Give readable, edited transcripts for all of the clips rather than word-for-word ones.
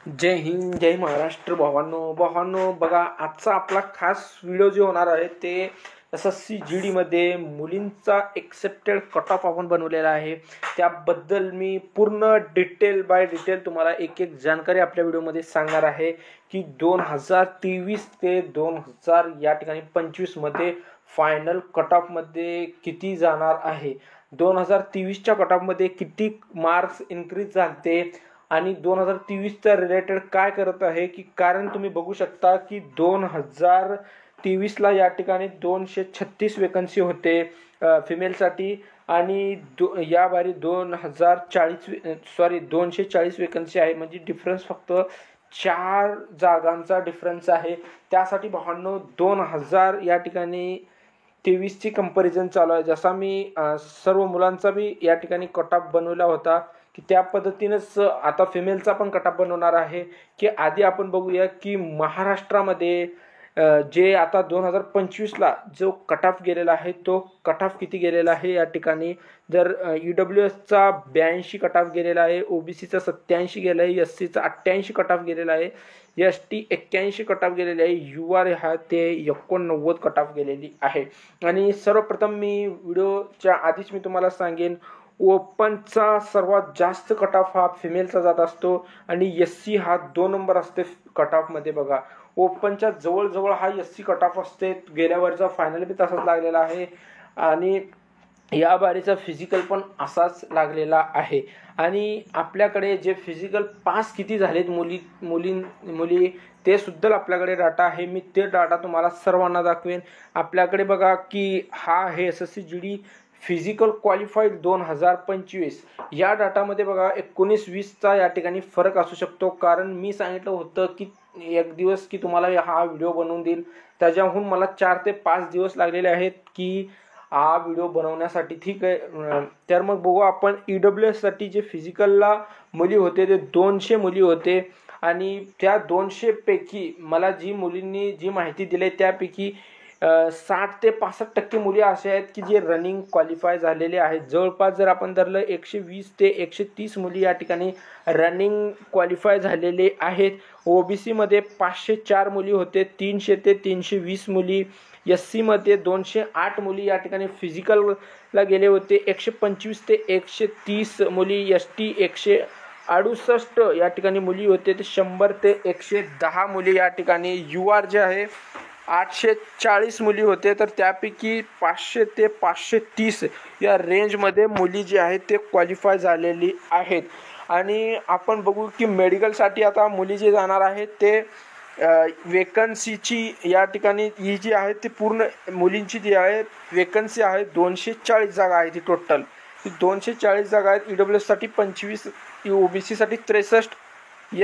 जय हिंद, जय महाराष्ट्र. भावांनो बघा, आजचा आपला खास व्हिडिओ जे होणार आहे ते SSC GD मध्ये मुलींचा एक्सेप्टेड कट ऑफ आपण बनवलेला आहे. त्याबद्दल मी पूर्ण डिटेल बाय डिटेल तुम्हाला एक एक जानकारी आपल्या व्हिडिओमध्ये सांगणार आहे की 2023 ते 2000 या ठिकाणी 25 मध्ये फायनल कट ऑफ मध्ये किती जाणार आहे, 2023च्या कट ऑफ मध्ये किती मार्क्स इन्क्रीज झाले आणि 2023च्या रिलेटेड काय करत आहे की कारण तुम्ही बघू शकता की 2023ला या ठिकाणी 236 वेकन्सी होते फिमेलसाठी आणि या बारी 240 वेकन्सी आहे. म्हणजे डिफरन्स फक्त 4 जागांचा डिफरन्स आहे. त्यासाठी भावांनो 2000 या ठिकाणी 23ची कंपॅरिझन चालू आहे. जसा मी सर्व मुलांचा बी या ठिकाणी कट ऑफ बनवला होता की त्या पद्धतीनेच आता फिमेलचा पण कट ऑफ बनवणार आहे. की आधी आपण बघूया की महाराष्ट्रामध्ये जे आता 2025ला जो कट ऑफ गेलेला आहे तो कट ऑफ किती गेलेला आहे. या ठिकाणी जर EWSचा 82 कट ऑफ गेलेला आहे, OBCचा 87 गेला आहे, SCचा 88 कट ऑफ गेलेला आहे, ST 81 कट ऑफ गेलेले आहे, UR हा ते 89 कट ऑफ गेलेली आहे. आणि सर्वप्रथम मी व्हिडिओच्या आधीच मी तुम्हाला सांगेन, ओपनचा सर्वात जास्त कट ऑफ हा फिमेलचा जात असतो आणि SC हा 2 नंबर असते कट ऑफ मध्ये. बघा, ओपनच्या जवळजवळ हा SC कट ऑफ असते. गेल्या वर्षीचा फायनल बी तसाच लागलेला आहे आणि या बारीचा फिजिकल पण असाच लागलेला आहे. आणि आपल्याकडे जे फिजिकल पास किती झालेत मुली ते सुद्धा आपल्याकडे डाटा आहे. मी ते डाटा तुम्हाला सर्वांना दाखवेन. आपल्याकडे बघा की हा आहे SSC GD फिजिकल क्वालिफाईड 2025. या डाटामध्ये बघा 19-20चा या ठिकाणी फरक असू शकतो. कारण मी सांगितलं होतं की एक दिवस की तुम्हाला हा व्हिडिओ बनवून देईल, त्याच्याहून मला 4 ते 5 दिवस लागलेले आहेत की हा व्हिडिओ बनवण्यासाठी. ठीक आहे, तर मग बघू आपण EWS साठी जे फिजिकलला मुली होते ते 200 मुली होते आणि त्या 200 पैकी मला मुलींनी जी माहिती दिली त्यापैकी 60 ते 65% मुली असे आहेत की जे रनिंग क्वालिफाय झालेले आहेत. जवळपास जर आपण धरलं 120 ते 130 मुली या ठिकाणी रनिंग क्वालिफाय झालेले आहेत. OBC मध्ये 504 मुली होते, 300 ते 320 मुली. SC मध्ये 208 मुली या ठिकाणी फिजिकलला गेले होते, 125 ते 130 मुली. ST 168 या ठिकाणी मुली होते, ते 100 ते 110 मुली या ठिकाणी. UR जे आहे 840 मुली होते, तर त्यापैकी 500 ते 530 या रेंजमध्ये मुली जी आहेत ते क्वालिफाय झालेली आहेत. आणि आपण बघू की मेडिकलसाठी आता मुली जे जाणार आहेत ते वेकन्सीची या ठिकाणी ही जी आहे ती पूर्ण मुलींची जी आहे वेकन्सी आहे 240 जागा आहे. ती टोटल 240 जागा आहेत. EWS साठी 25, OBC साठी 63,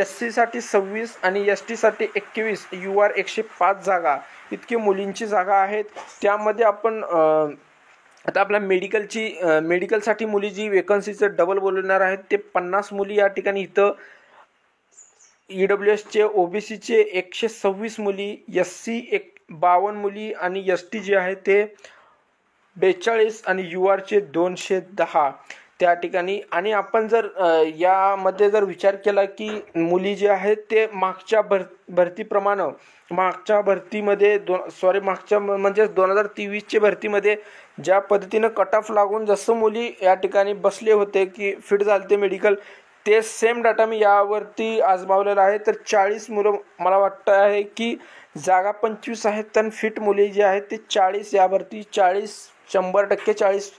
SC साठी 26 आणि ST साठी 21, UR 105 जागा इतकी मुलींची जागा आहेत. त्यामध्ये आपण आता आपल्या मेडिकलसाठी मुली जी वेकन्सीचं डबल बोलवणार आहेत ते 50 मुली या ठिकाणी इथं EWSचे OBCचे 126 मुली, SC 52 मुली आणि ST जे आहे ते 42 आणि URचे 210 त्या ठिकाणी. आणि आपण जर यामध्ये जर विचार केला की मुली जे आहेत ते मागच्या भरतीप्रमाणे मागच्या भरतीमध्ये मागच्या म्हणजे 2023च्या भरतीमध्ये ज्या पद्धतीनं कट ऑफ लागून जसं मुली या ठिकाणी बसले होते की फिट झाले मेडिकल, ते सेम डाटा मी यावरती आजमावलेला आहे. तर 40 मुलं मला वाटतं आहे की जागा 25 आहेत, तर फिट मुली जे आहेत ते 40, यावरती 100% 40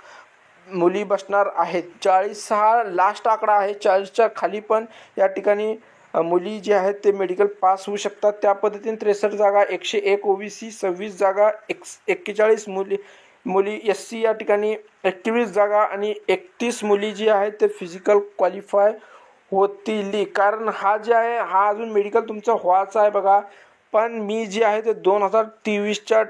मुली बसणार आहेत. 40 हा लास्ट आकडा आहे. 40च्या खाली पण या ठिकाणी मुली जे आहेत ते मेडिकल पास होऊ शकतात. त्या पद्धतीने 63 जागा, 101 OBC, 26 जागा, 41 मुली SC या ठिकाणी 21 जागा आणि 31 मुली जी आहेत ते फिजिकल क्वालिफाय होतील. कारण हा जे आहे हा अजून मेडिकल तुमचं व्हायचं आहे बघा. पण मी जे आहे ते 2023च्या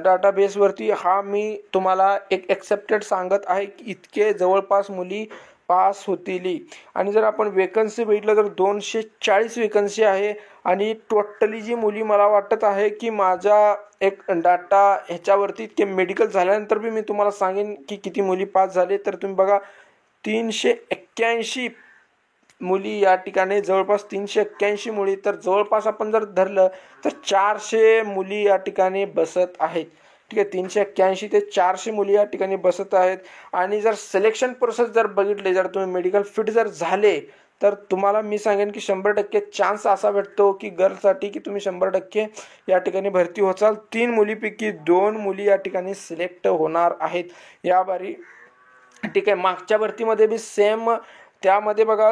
डाटाबेसवरती हा मी तुम्हाला एक एक्सेप्टेड सांगत आहे की इतके जवळपास मुली पास होतील. आणि जर आपण वेकन्सी बघितलं तर 240 वेकन्सी आहे आणि टोटली जी मुली मला वाटत आहे की माझा एक डाटा ह्याच्यावरती इतके मेडिकल झाल्यानंतर बी मी तुम्हाला सांगेन की किती मुली पास झाले. तर तुम्ही बघा 381 मुली या ठिकाणी जवळपास 381 मुली, तर जवळपास आपण जर धरलं तर 400 मुली या ठिकाणी बसत आहेत. ठीक आहे, 381 ते 400 मुली या ठिकाणी बसत आहेत. आणि जर सिलेक्शन प्रोसेस जर बघितले, जर तुम्ही मेडिकल फिट जर झाले, तर तुम्हाला मी सांगेन की 100% चान्स असा भेटतो की गर्लसाठी की तुम्ही 100% या ठिकाणी भरती होचाल. 3 मुलीपैकी 2 मुली या ठिकाणी सिलेक्ट होणार आहेत या बारी. ठीक आहे, मागच्या भरतीमध्ये बी सेम, त्यामध्ये बघा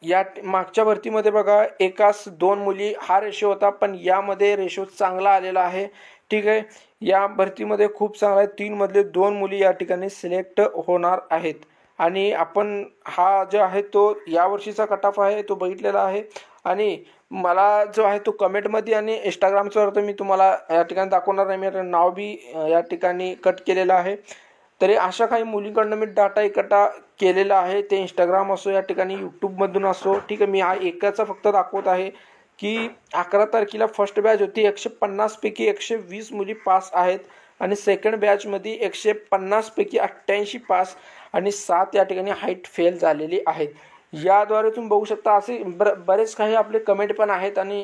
या मागच्या भरतीमध्ये बघा एकास 2 मुली हा रेशो होता, पण यामध्ये रेशो चांगला आलेला आहे. ठीक आहे, या भरतीमध्ये खूप चांगला आहे, 3 मधले 2 मुली या ठिकाणी सिलेक्ट होणार आहेत. आणि आपण हा जो आहे तो यावर्षीचा कट ऑफ आहे तो बघितलेला आहे. आणि मला जो आहे तो कमेंटमध्ये आणि इंस्टाग्रामवर तर मी तुम्हाला या ठिकाणी दाखवणार नाही, मी नाव बी या ठिकाणी कट केलेलं आहे. तरी अशा काही मुलींकडनं मी डाटा एकट्ठा केलेला आहे, ते इंस्टाग्राम असो या ठिकाणी यूट्यूबमधून असो. ठीक आहे, मी हा एकाचा फक्त दाखवत आहे की 11 तारखेला फर्स्ट बॅच होती, 150 पैकी 120 मुली पास आहेत. आणि सेकंड बॅचमध्ये 150 पैकी 88 पास आणि 7 या ठिकाणी हाईट फेल झालेली आहेत. याद्वारे तुम्ही बघू शकता असे बरेच काही आपले कमेंट पण आहेत आणि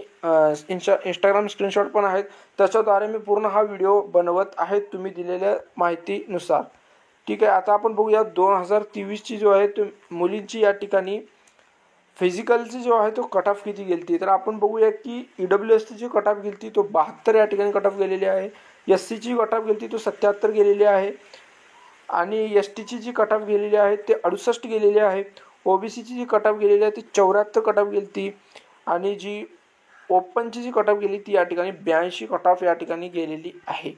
इंस्टाग्राम स्क्रीनशॉट पण आहेत. त्याच्याद्वारे मी पूर्ण हा व्हिडिओ बनवत आहे तुम्ही दिलेल्या माहितीनुसार. ठीक आहे, आता आपण बघूया 2023ची जो आहे तो मुलींची या ठिकाणी फिजिकलची जो आहे तो कट ऑफ किती गेलती. तर आपण बघूया की EWSची जी कट ऑफ गेलती तो 72 या ठिकाणी कट ऑफ गेलेली आहे. SCची कट ऑफ गेलती तो 77 गेलेली आहे. आणि STची जी कट ऑफ गेलेली आहे ते 68 गेलेली आहे. OBCची जी कट ऑफ गेलेली आहे ती 74 कट ऑफ गेलती. आणि जी ओपनची जी कट ऑफ गेली ती या ठिकाणी 82 कट ऑफ या ठिकाणी गेलेली आहे.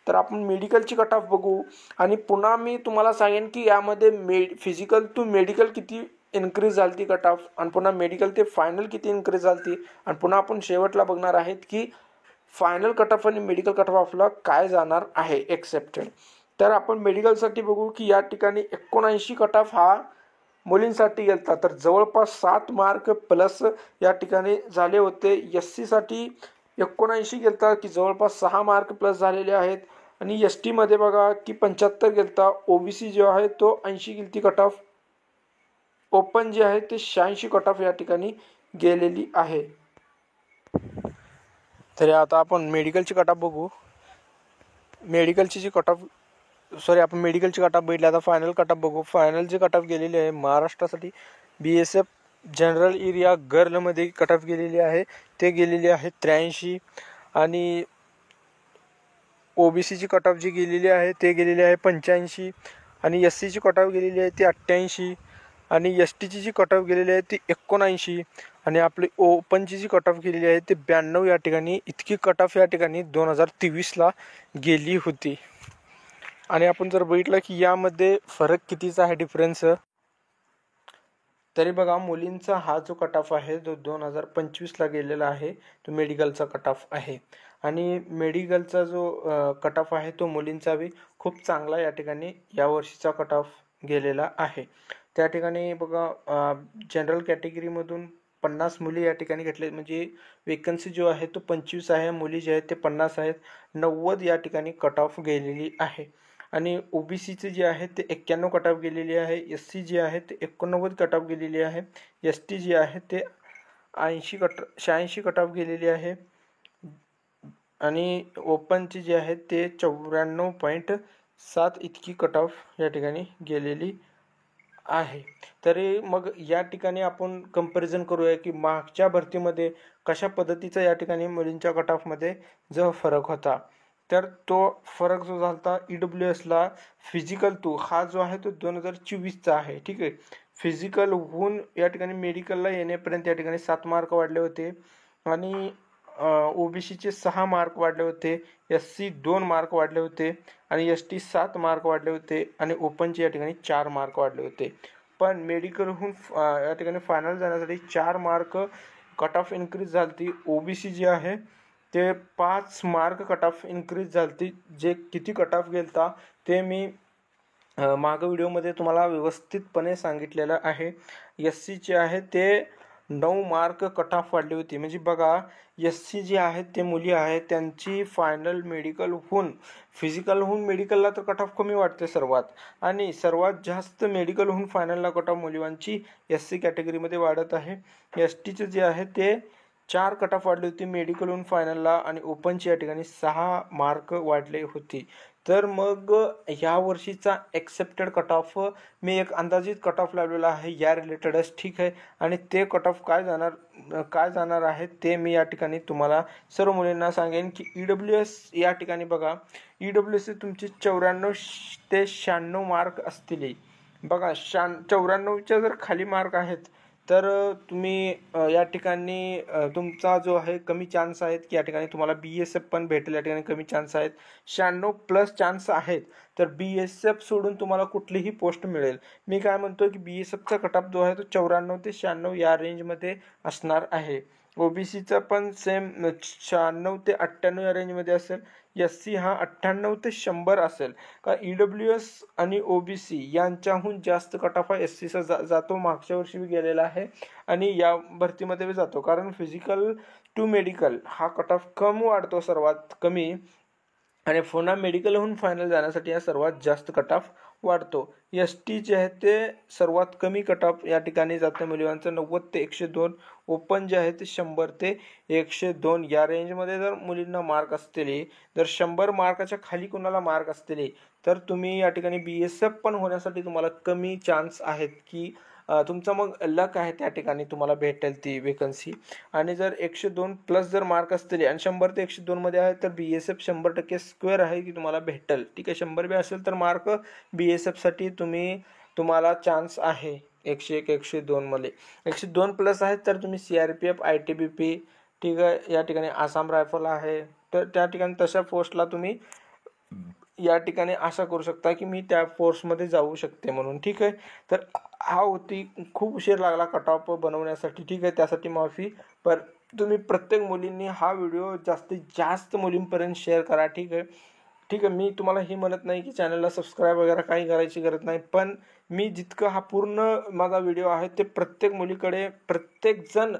तर आपण मेडिकलची कट ऑफ बघू. आणि पुन्हा मी तुम्हाला सांगेन की यामध्ये फिजिकल टू मेडिकल किती इन्क्रीज झाली ती कट ऑफ, आणि पुन्हा मेडिकल ते फायनल किती इन्क्रीज झाली, आणि पुन्हा आपण शेवटला बघणार आहेत की फायनल कट ऑफ आणि मेडिकल कट ऑफ आपला काय जाणार आहे एक्सेप्टेड. तर आपण मेडिकलसाठी बघू की या ठिकाणी 79 कट ऑफ हा मुलींसाठी गेलता, तर जवळपास 7 मार्क प्लस या ठिकाणी झाले होते. SCसाठी 79 गेलता की जवळपास 6 मार्क प्लस झालेले आहेत. आणि STमध्ये बघा की 75 गेलता. OBC जो आहे तो 80 गेलती कट ऑफ. ओपन जे आहे ते 86 कट ऑफ या ठिकाणी गेलेली आहे. तर आता आपण मेडिकलची कट ऑफ बघू. मेडिकलची जी कट ऑफ आपण मेडिकलची कट ऑफ बघितली. आता फायनल कट ऑफ बघू. फायनलची कट ऑफ गेलेली आहे महाराष्ट्रासाठी BSF जनरल एरिया गर्लमध्ये कट ऑफ गेलेली आहे, ते गेलेली आहे 83. आणि OBCची कट ऑफ जी गेलेली आहे ते गेलेली आहे 85. आणि SCची कट ऑफ गेलेली आहे ती 88. आणि STची जी कट ऑफ गेलेली आहे ती 79. आणि आपली ओपनची जी कट ऑफ गेलेली आहे ती 92 या ठिकाणी. इतकी कट ऑफ या ठिकाणी 2023ला गेली होती. आणि आपण जर बघितलं की यामध्ये फरक कितीचा आहे डिफरन्स, तरी बघा मुलींचा हा जो कट ऑफ आहे तो 2025ला गेलेला आहे, तो मेडिकलचा कट ऑफ आहे. आणि मेडिकलचा जो कट ऑफ आहे तो मुलींचा बी खूप चांगला या ठिकाणी यावर्षीचा कट ऑफ गेलेला आहे. त्या ठिकाणी बघा जनरल कॅटेगरीमधून 50 मुली या ठिकाणी घेतले, म्हणजे वेकन्सी जो आहे तो 25 आहे, मुली जे आहेत ते 50 आहेत. 90 या ठिकाणी कट ऑफ गेलेली आहे. आणि OBCचे जे आहे ते 91 कट ऑफ गेलेली आहे. SC जे आहे ते 89 कट ऑफ गेलेली आहे. ST जे आहे ते 86 कट ऑफ गेलेली आहे. आणि ओपनची जे आहे ते 94.7 इतकी कट ऑफ या ठिकाणी गेलेली आहे. तरी मग या ठिकाणी आपण कंपॅरिझन करूया की मागच्या भरतीमध्ये कशा पद्धतीचा या ठिकाणी मुलींच्या कट ऑफमध्ये जो फरक होता. तर तो फरक जो झाला EWSला फिजिकल टू हा जो आहे तो 2024चा आहे. ठीक आहे, फिजिकल होऊन या ठिकाणी मेडिकलला येण्यापर्यंत या ठिकाणी 7 मार्क वाढले होते. आणि OBCचे 6 मार्क वाढले होते. SC 2 मार्क वाढले होते. आणि ST 7 मार्क वाढले होते. आणि ओपनचे या ठिकाणी 4 मार्क वाढले होते. पण मेडिकलहून या ठिकाणी फायनल जाण्यासाठी 4 मार्क कट ऑफ इन्क्रीज झाली. OBC जे आहे ते 5 मार्क कट ऑफ इन्क्रीज झाली. जे किती कट ऑफ गेलता ते मी मागं व्हिडिओमध्ये तुम्हाला व्यवस्थितपणे सांगितलेलं आहे. SCचे आहे ते 9 मार्क कट ऑफ वाढली होती. म्हणजे बघा, SC जे आहेत ते मुली आहेत त्यांची फायनल मेडिकल होऊन फिजिकल होऊन मेडिकलला तर कट ऑफ कमी वाटते सर्वात, आणि सर्वात जास्त मेडिकल होऊन फायनलला कट ऑफ मुलींची SC कॅटेगरीमध्ये वाढत आहे. STचे जे आहे ते 4 कट ऑफ वाढली होती मेडिकल होऊन फायनलला, आणि ओपनची या ठिकाणी 6 मार्क वाढले होते. तर मग ह्या वर्षीचा एक्सेप्टेड कट ऑफ मी एक अंदाजित कट ऑफ लावलेला आहे या रिलेटेडच, ठीक आहे. आणि ते कट ऑफ काय जाणार आहे ते मी या ठिकाणी तुम्हाला सर्व मुलींना सांगेन की EWS या ठिकाणी बघा, EWS तुमचे 94 ते 96 मार्क असतील. बघा 94च्या जर खाली मार्क आहेत तर तुम्ही या ठिकाणी तुमचा जो आहे कमी चान्स आहेत की या ठिकाणी तुम्हाला BSF पण भेटेल. या ठिकाणी कमी चान्स आहेत, 96+ चान्स आहेत. तर BSF सोडून तुम्हाला कुठलीही पोस्ट मिळेल. मी काय म्हणतो की BSFचा कटअप जो आहे तो 94 ते 96 या रेंजमध्ये असणार आहे. OBCचा पण सेम 96 ते 98 या रेंजमध्ये असेल. SC हा 98 ते 100 असेल. का EWS आणि OBC यांच्याहून जास्त कट ऑफ हा SCचा जातो. मागच्या वर्षी मी गेलेला आहे आणि या भरतीमध्ये जातो, कारण फिजिकल टू मेडिकल हा कट ऑफ कम वाढतो सर्वात कमी, आणि पुन्हा मेडिकल होऊन फायनल जाण्यासाठी हा सर्वात जास्त कट ऑफ वाढतो. ST जे आहे ते सर्वात कमी कट ऑफ या ठिकाणी जाते मुलींचं 90 ते 102. ओपन जे आहे ते 100 ते 102 या रेंजमध्ये जर मुलींना मार्क असतील, जर 100 मार्काच्या खाली कुणाला मार्क असतील तर तुम्ही या ठिकाणी BSF पण होण्यासाठी तुम्हाला कमी चान्स आहेत की तुमचा मग लक आहे त्या ठिकाणी तुम्हाला भेटेल ती वेकन्सी. आणि जर 102+ जर मार्क असतील आणि 100 ते 102 मध्ये आहे तर BSF 100% स्क्वेअर आहे की तुम्हाला भेटेल, ठीक आहे. 100 बी असेल तर मार्क BSF साठी तुम्हाला चान्स आहे 101 102 मध्ये. 102+ आहेत तर तुम्ही CRPF ITBP, ठीक आहे, या ठिकाणी आसाम रायफल आहे, तर त्या ठिकाणी तशा पोस्टला तुम्ही या ठिकाणी आशा करू शकता की मी त्या फोर्समध्ये जाऊ शकते म्हणून, ठीक आहे. तर हा होती खूप उशीर लागला कट ऑफ बनवण्यासाठी, ठीक आहे, त्यासाठी माफी. पण तुम्ही प्रत्येक मुलींनी हा व्हिडिओ जास्तीत जास्त मुलींपर्यंत शेअर करा, ठीक आहे. ठीक आहे, मी तुम्हाला हे म्हणत नाही की चॅनलला सबस्क्राईब वगैरे काही करायची गरज नाही, पण मी जितकं हा पूर्ण माझा व्हिडिओ आहे ते प्रत्येक मुलीकडे, प्रत्येकजण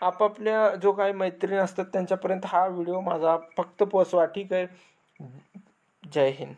आपापल्या जो काही मैत्रिणी असतात त्यांच्यापर्यंत हा व्हिडिओ माझा फक्त पोचवा, ठीक आहे. जय हिंद.